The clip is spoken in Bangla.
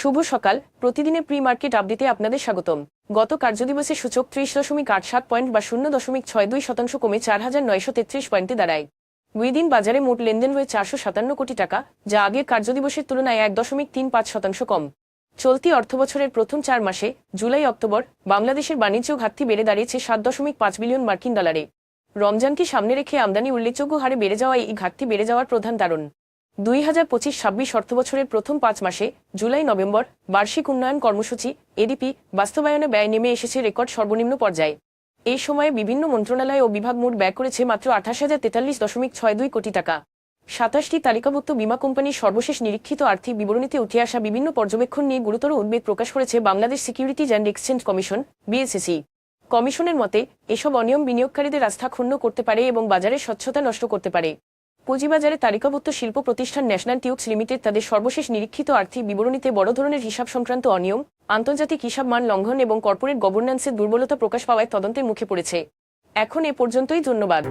শুভ সকাল। প্রতিদিনের প্রি মার্কেট আপডেটে আপনাদের স্বাগতম। গত কার্যদিবসে সূচক 30.87 পয়েন্ট বা 0.62% কমে 4,933 পয়েন্টে দাঁড়ায়। ওই দিন বাজারে মোট লেনদেন হয়ে 457 কোটি টাকা, যা আগের কার্যদিবসের তুলনায় 1.35% কম। চলতি অর্থবছরের প্রথম 4 মাসে জুলাই অক্টোবর বাংলাদেশের বাণিজ্য ঘাটতি বেড়ে দাঁড়িয়েছে 7.5 বিলিয়ন মার্কিন ডলারে। রমজানকে সামনে রেখে আমদানি উল্লেখযোগ্য হারে বেড়ে যাওয়া এই ঘাটতি বেড়ে যাওয়ার প্রধান কারণ। 2025-26 অর্থবছরের প্রথম 5 মাসে জুলাই নভেম্বর বার্ষিক উন্নয়ন কর্মসূচি এডিপি বাস্তবায়নে ব্যয় নেমে এসেছে রেকর্ড সর্বনিম্ন পর্যায়ে। এই সময়ে বিভিন্ন মন্ত্রণালয় ও বিভাগ মোট ব্যয় করেছে মাত্র 28,043.62 কোটি টাকা। 27টি তালিকাভুক্ত বীমা কোম্পানির সর্বশেষ নিরীক্ষিত আর্থিক বিবরণীতে উঠে আসা বিভিন্ন পর্যবেক্ষণ নিয়ে গুরুতর উদ্বেগ প্রকাশ করেছে Bangladesh securities and exchange commission BSEC. কমিশনের মতে, এসব অনিয়ম বিনিয়োগকারীদের আস্থা ক্ষুণ্ণ করতে পারে এবং বাজারের স্বচ্ছতা নষ্ট করতে পারে। পুঁজিবাজারে তালিকাভুক্ত শিল্প প্রতিষ্ঠান ন্যাশনাল টিউবস লিমিটেড তাদের সর্বশেষ নিরীক্ষিত আর্থিক বিবরণীতে বড় ধরনের হিসাব সংক্রান্ত অনিয়ম, আন্তর্জাতিক হিসাব মান লঙ্ঘন এবং কর্পোরেট গভর্ন্যান্সের দুর্বলতা প্রকাশ পাওয়ায় তদন্তের মুখে পড়েছে। এখন এ পর্যন্তই, ধন্যবাদ।